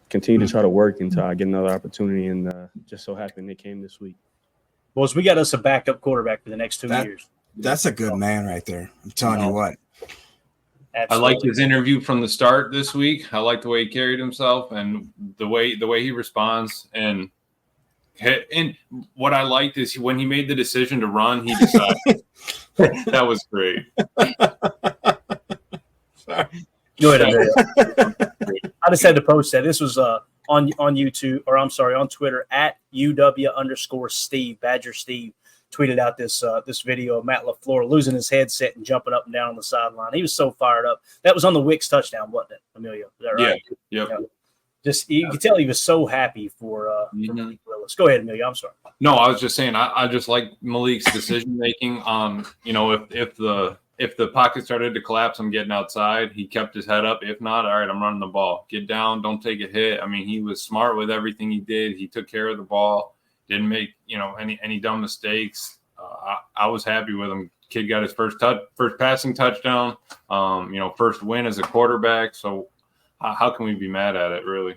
continue to try to work until I get another opportunity, and just so happened it came this week. Boys, we got us a backup quarterback for the next 2 years. That's a good man right there. I'm telling you what. Absolutely. I liked his interview from the start this week. I liked the way he carried himself and the way he responds. And what I liked is when he made the decision to run, he decided. That was great. Sorry. Go ahead. I just had to post that. This was on YouTube, or I'm sorry, on Twitter at UW_Steve. Badger Steve tweeted out this video of Matt LaFleur losing his headset and jumping up and down on the sideline. He was so fired up. That was on the Wicks touchdown, wasn't it, Emilio? Is that right? Yeah. Yep. Just you could tell he was so happy for Malik Willis. Go ahead, Emilio. I'm sorry. No, I was just saying I just like Malik's decision making. You know, if the pocket started to collapse, I'm getting outside. He kept his head up. If not, all right, I'm running the ball. Get down, don't take a hit. I mean, he was smart with everything he did. He took care of the ball. Didn't make, you know, any dumb mistakes. I was happy with him. Kid got his first passing touchdown. You know, first win as a quarterback. So how can we be mad at it, really?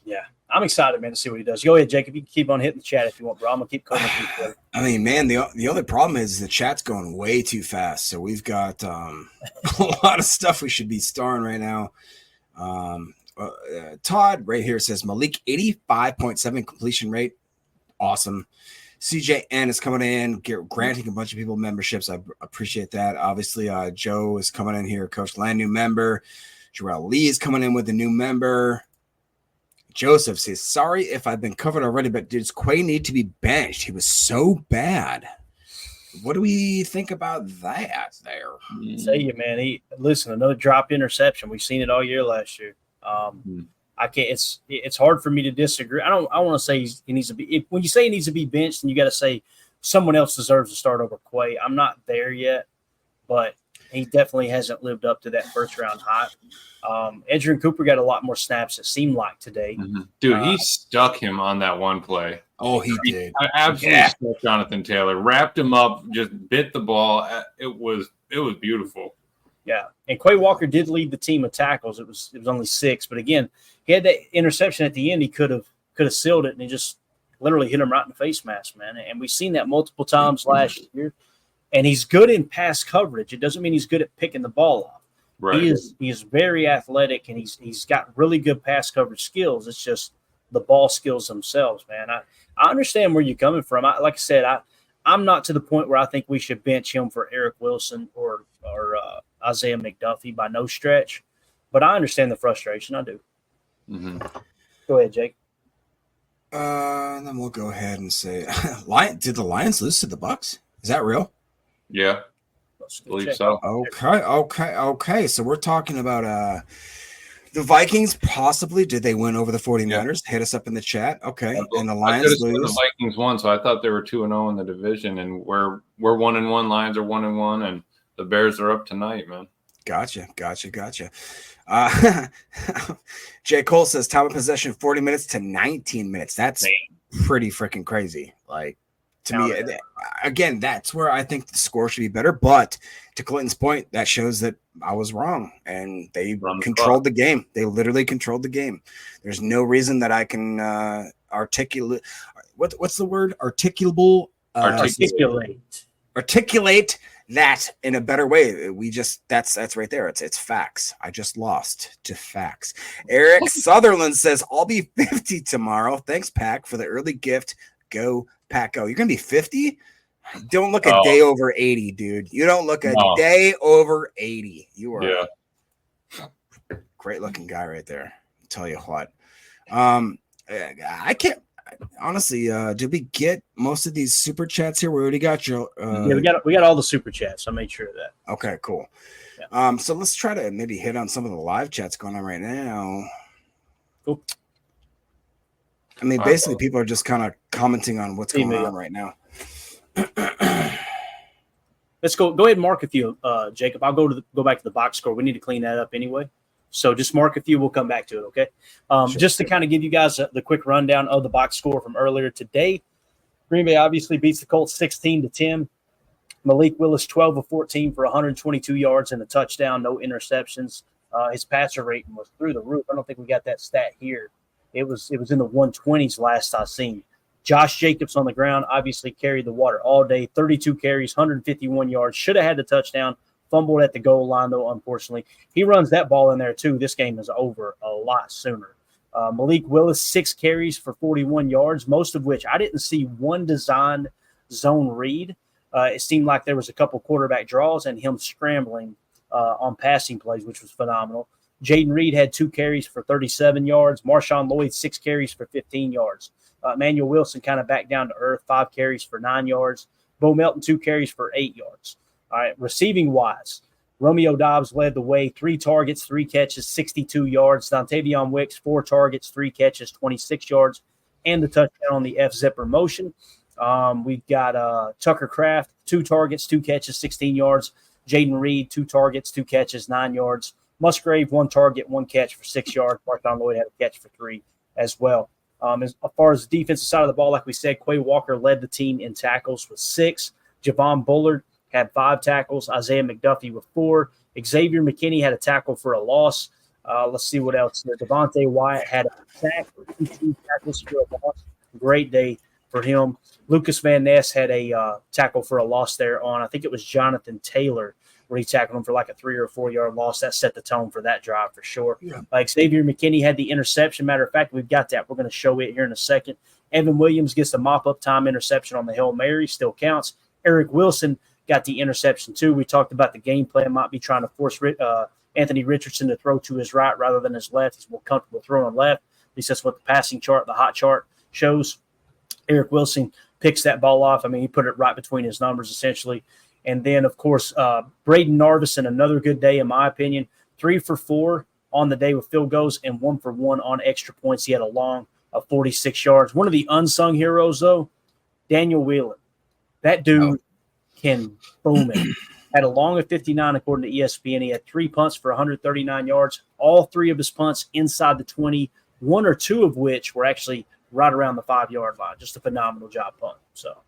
Yeah, I'm excited, man, to see what he does. Go ahead, Jacob. You can keep on hitting the chat if you want, bro. I'm gonna keep coming. I mean, man, the other problem is the chat's going way too fast. So we've got a lot of stuff we should be starring right now. Todd right here says Malik 85.7 completion rate. Awesome. CJN is coming in, granting a bunch of people memberships. I appreciate that. Obviously, Joe is coming in here. Coach Land, new member. Jarrell Lee is coming in with a new member. Joseph says, sorry if I've been covered already, but does Quay need to be benched? He was so bad. What do we think about that there? I tell you, man, listen, another dropped interception. We've seen it all year last year. I can't. It's hard for me to disagree. I want to say he needs to be. When you say he needs to be benched, then you got to say someone else deserves to start over Quay. I'm not there yet, but he definitely hasn't lived up to that first round hype. Edgerrin Cooper got a lot more snaps, it seemed like, today. Dude, he stuck him on that one play. Oh, he did. I absolutely stuck Jonathan Taylor, wrapped him up, just bit the ball. It was beautiful. Yeah, and Quay Walker did lead the team of tackles. It was only 6, but again, he had that interception at the end. He could have sealed it, and he just literally hit him right in the face mask, man. And we've seen that multiple times last year. And he's good in pass coverage. It doesn't mean he's good at picking the ball off. Right. He is very athletic, and he's got really good pass coverage skills. It's just the ball skills themselves, man. I understand where you're coming from. Like I said, I'm not to the point where I think we should bench him for Eric Wilson or Isaiah McDuffie by no stretch, but I understand the frustration. I do. Go ahead, Jake. And then we'll go ahead and say, did the Lions lose to the Bucs? Is that real? Yeah, I believe so. Okay. So we're talking about the Vikings possibly. Did they win over the 49ers? Yeah. Hit us up in the chat. Okay. And the Lions lose. The Vikings won, so I thought they were 2-0 in the division, and we're 1-1. Lions are 1-1, and the Bears are up tonight, man. Gotcha. J. Cole says time of possession 40 minutes to 19 minutes. That's pretty freaking crazy. Like, to me, again, that's where I think the score should be better. But to Clinton's point, that shows that I was wrong, and they controlled the game. They literally controlled the game. There's no reason that I can articulate. What's the word? Articulable. Articulate that in a better way. We just that's right there. It's facts. I just lost to facts. Eric Sutherland says, I'll be 50 tomorrow. Thanks, Pack, for the early gift. Go Pack, go. You're gonna be 50? Don't look a day over 80, dude. You don't look a day over 80. You are great looking guy right there. I'll tell you what. I can't honestly, did we get most of these super chats here? We already got your we got all the super chats. I made sure of that. Okay, cool. Yeah. So let's try to maybe hit on some of the live chats going on right now. Cool. I mean, basically, people are just kind of commenting on what's going on right now. Let's go ahead and mark a few, Jacob. I'll go back to the box score. We need to clean that up anyway. So just mark a few. We'll come back to it, okay? Just to kind of give you guys the quick rundown of the box score from earlier today. Green Bay obviously beats the Colts 16-10. Malik Willis 12 of 14 for 122 yards and a touchdown, no interceptions. His passer rating was through the roof. I don't think we got that stat here. It was in the 120s last I seen. Josh Jacobs on the ground obviously carried the water all day. 32 carries, 151 yards. Should have had the touchdown. Fumbled at the goal line, though, unfortunately. He runs that ball in there, too. This game is over a lot sooner. Malik Willis, 6 carries for 41 yards, most of which I didn't see one designed zone read. It seemed like there was a couple quarterback draws and him scrambling on passing plays, which was phenomenal. Jaden Reed had 2 carries for 37 yards. Marshawn Lloyd, 6 carries for 15 yards. Emmanuel Wilson kind of back down to earth, 5 carries for 9 yards. Bo Melton, 2 carries for 8 yards. All right, receiving-wise, Romeo Dobbs led the way, 3 targets, 3 catches, 62 yards. Dontavion Wicks, 4 targets, 3 catches, 26 yards, and the touchdown on the F-zipper motion. We've got Tucker Kraft, 2 targets, 2 catches, 16 yards. Jaden Reed, 2 targets, 2 catches, 9 yards. Musgrave, 1 target, 1 catch for 6 yards. Marshawn Lloyd had a catch for 3 as well. As far as the defensive side of the ball, like we said, Quay Walker led the team in tackles with 6. Javon Bullard had 5 tackles. Isaiah McDuffie with 4. Xavier McKinney had a tackle for a loss. Let's see what else there. Devontae Wyatt had a sack, 2 tackles for a loss. Great day for him. Lucas Van Ness had a tackle for a loss there on, I think it was Jonathan Taylor, where he tackled him for like a 3 or 4 yard loss. That set the tone for that drive for sure. Yeah. Xavier McKinney had the interception. Matter of fact, we've got that. We're going to show it here in a second. Evan Williams gets the mop-up time interception on the Hail Mary. Still counts. Eric Wilson got the interception too. We talked about the game plan might be trying to force Anthony Richardson to throw to his right rather than his left. He's more comfortable throwing left. At least that's what the passing chart, the hot chart shows. Eric Wilson picks that ball off. I mean, he put it right between his numbers essentially. And then, of course, Braden Narvison, another good day in my opinion. 3 for 4 on the day with field goals and 1 for 1 on extra points. He had a long of 46 yards. One of the unsung heroes, though, Daniel Whelan. That dude can boom it. Had a long of 59 according to ESPN. He had 3 punts for 139 yards. All 3 of his punts inside the 20, 1 or 2 of which were actually right around the 5-yard line. Just a phenomenal job punt. So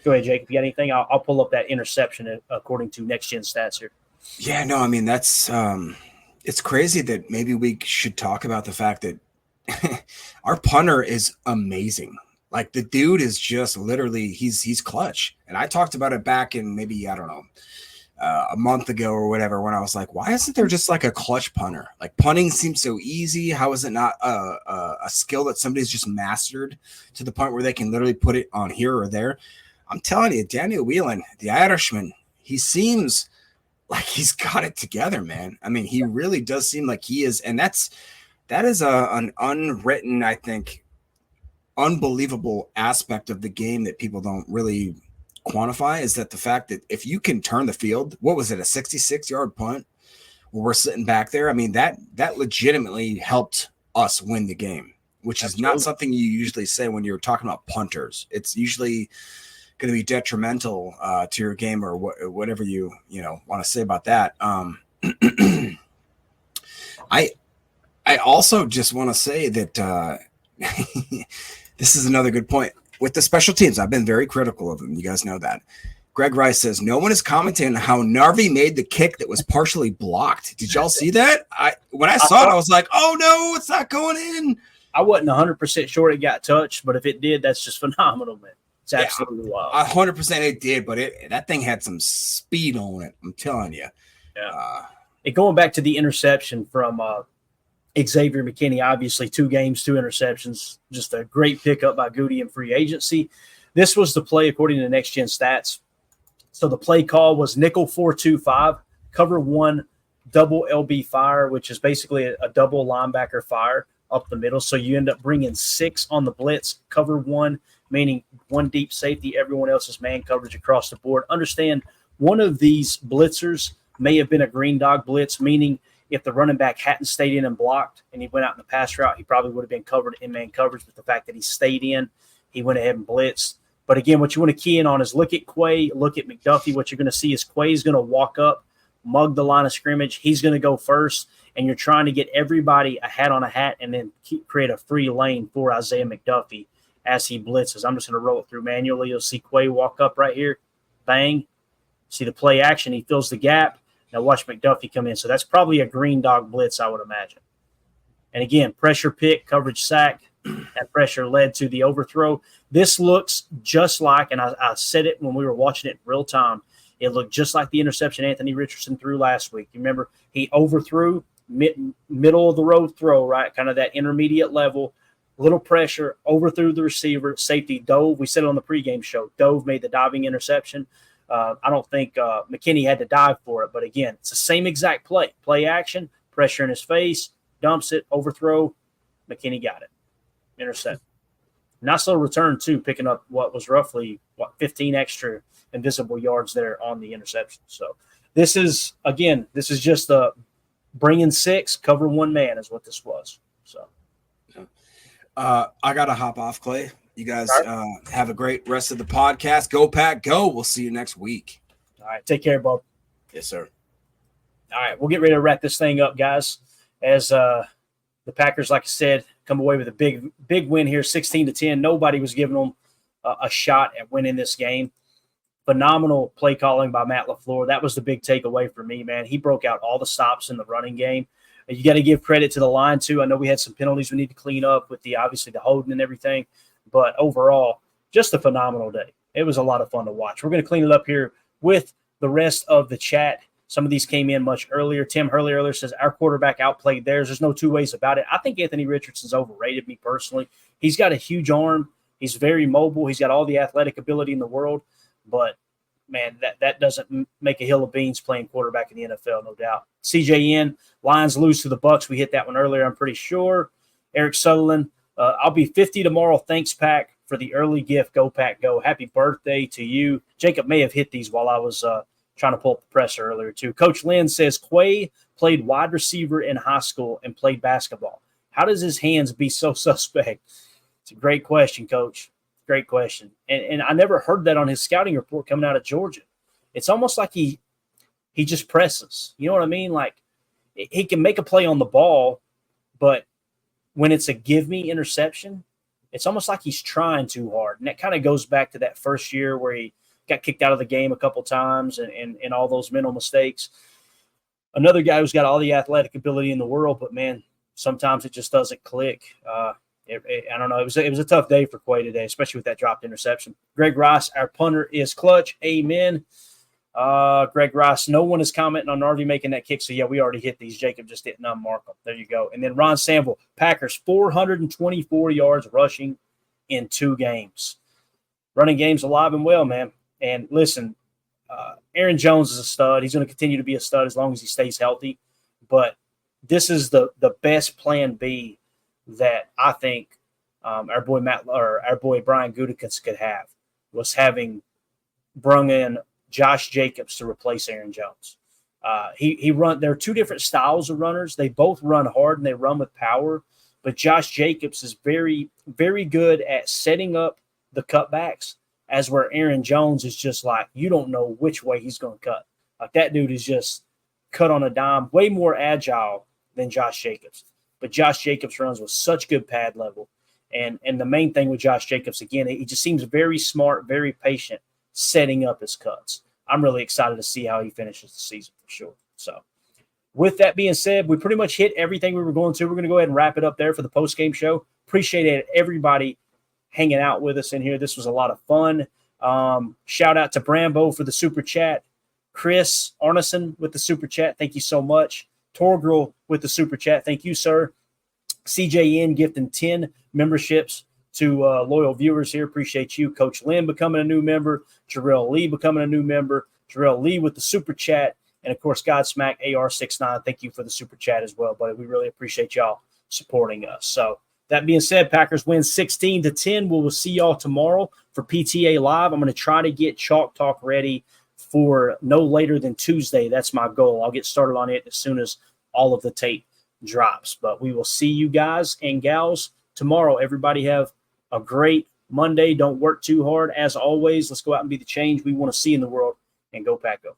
go ahead, Jake. If you got anything, I'll pull up that interception according to Next Gen Stats here. Yeah, no, I mean, that's it's crazy that maybe we should talk about the fact that our punter is amazing. Like the dude is just literally he's clutch. And I talked about it back in maybe, I don't know, a month ago or whatever, when I was like, why isn't there just like a clutch punter? Like punting seems so easy. How is it not a skill that somebody's just mastered to the point where they can literally put it on here or there? I'm telling you, Daniel Whelan, the Irishman, he seems like he's got it together, man. I mean, he really does seem like he is. And that is an unwritten, I think, unbelievable aspect of the game that people don't really quantify, is that the fact that if you can turn the field, what was it, a 66-yard punt where we're sitting back there? I mean, that legitimately helped us win the game, which is not something you usually say when you're talking about punters. It's usually going to be detrimental to your game or whatever you want to say about that. I also just want to say that this is another good point with the special teams. I've been very critical of them. You guys know that. Greg Rice says, no one is commenting on how Narvi made the kick that was partially blocked. Did y'all see that? When I saw it, I was like, oh no, it's not going in. I wasn't 100% sure it got touched, but if it did, that's just phenomenal, man. It's absolutely wild. 100% it did, but that thing had some speed on it. I'm telling you. Yeah. Going back to the interception from Xavier McKinney, obviously 2 games, 2 interceptions, just a great pickup by Goody in free agency. This was the play according to Next Gen Stats. So the play call was nickel 4-2-5, cover 1, double LB fire, which is basically a double linebacker fire up the middle. So you end up bringing 6 on the blitz, cover 1, meaning 1 deep safety, everyone else's man coverage across the board. Understand, one of these blitzers may have been a green dog blitz, meaning if the running back hadn't stayed in and blocked and he went out in the pass route, he probably would have been covered in man coverage. But the fact that he stayed in, he went ahead and blitzed. But again, what you want to key in on is look at Quay, look at McDuffie. What you're going to see is Quay's going to walk up, mug the line of scrimmage. He's going to go first, and you're trying to get everybody a hat on a hat and then create a free lane for Isaiah McDuffie as he blitzes. I'm just going to roll it through manually. You'll see Quay walk up right here, bang. See the play action. He fills the gap. Now watch McDuffie come in. So that's probably a green dog blitz, I would imagine. And again, pressure pick, coverage sack. That pressure led to the overthrow. This looks just like, and I said it when we were watching it in real time, it looked just like the interception Anthony Richardson threw last week. You remember he overthrew, middle of the road throw, right? Kind of that intermediate level, little pressure, overthrew the receiver, safety dove. We said it on the pregame show. Dove made the diving interception. I don't think McKinney had to dive for it, but again, it's the same exact play. Play action, pressure in his face, dumps it, overthrow. McKinney got it. Intercept. Nice little return, too, picking up what was roughly 15 extra invisible yards there on the interception. So this is just the bringing 6, cover 1 man is what this was. So I got to hop off, Clay. You guys have a great rest of the podcast. Go Pack, go. We'll see you next week. All right. Take care, Bob. Yes, sir. All right. We'll get ready to wrap this thing up, guys. As the Packers, like I said, come away with a big win here, 16-10. Nobody was giving them a shot at winning this game. Phenomenal play calling by Matt LaFleur. That was the big takeaway for me, man. He broke out all the stops in the running game. You got to give credit to the line, too. I know we had some penalties we need to clean up with obviously the holding and everything. But overall, just a phenomenal day. It was a lot of fun to watch. We're going to clean it up here with the rest of the chat. Some of these came in much earlier. Tim Hurley earlier says, our quarterback outplayed theirs. There's no two ways about it. I think Anthony Richardson's overrated, me personally. He's got a huge arm. He's very mobile. He's got all the athletic ability in the world. But, man, that doesn't make a hill of beans playing quarterback in the NFL, no doubt. CJN, Lions lose to the Bucks. We hit that one earlier, I'm pretty sure. Eric Sutherland, I'll be 50 tomorrow. Thanks, Pack, for the early gift. Go, Pack, go. Happy birthday to you. Jacob may have hit these while I was trying to pull up the presser earlier, too. Coach Lynn says, Quay played wide receiver in high school and played basketball. How does his hands be so suspect? It's a great question, Coach. Great question. And I never heard that on his scouting report coming out of Georgia. It's almost like he just presses. You know what I mean? Like, he can make a play on the ball, but when it's a give-me interception, it's almost like he's trying too hard. And that kind of goes back to that first year where he got kicked out of the game a couple times and all those mental mistakes. Another guy who's got all the athletic ability in the world, but, man, sometimes it just doesn't click. I don't know. It was a tough day for Quay today, especially with that dropped interception. Greg Rice, our punter, is clutch. Amen. Greg Rice, no one is commenting on Narvi making that kick. So, yeah, we already hit these. Jacob just didn't unmark them. There you go. And then Ron Sample, Packers, 424 yards rushing in 2 games. Running game's alive and well, man. And listen, Aaron Jones is a stud. He's going to continue to be a stud as long as he stays healthy. But this is the best plan B that I think our boy Brian Gutekunst could have, was having brung in Josh Jacobs to replace Aaron Jones. There are 2 different styles of runners. They both run hard and they run with power, but Josh Jacobs is very, very good at setting up the cutbacks, as where Aaron Jones is just like, you don't know which way he's going to cut. Like, that dude is just cut on a dime, way more agile than Josh Jacobs. But Josh Jacobs runs with such good pad level. And the main thing with Josh Jacobs, again, he just seems very smart, very patient, setting up his cuts. I'm really excited to see how he finishes the season for sure. So with that being said, we pretty much hit everything we were going to. We're going to go ahead and wrap it up there for the post-game show. Appreciate everybody hanging out with us in here. This was a lot of fun. Shout out to Brambo for the super chat. Chris Arneson with the super chat. Thank you so much. Torgrel with the super chat. Thank you, sir. CJN gifting 10 memberships to loyal viewers here. Appreciate you. Coach Lynn becoming a new member. Jarrell Lee becoming a new member. Jarrell Lee with the super chat. And, of course, Godsmack AR69. Thank you for the super chat as well, buddy. We really appreciate y'all supporting us. So, that being said, Packers win 16-10. We will see y'all tomorrow for PTA Live. I'm going to try to get Chalk Talk ready for no later than Tuesday. That's my goal. I'll get started on it as soon as all of the tape drops. But we will see you guys and gals tomorrow. Everybody have a great Monday. Don't work too hard. As always, let's go out and be the change we want to see in the world, and go Pack Go.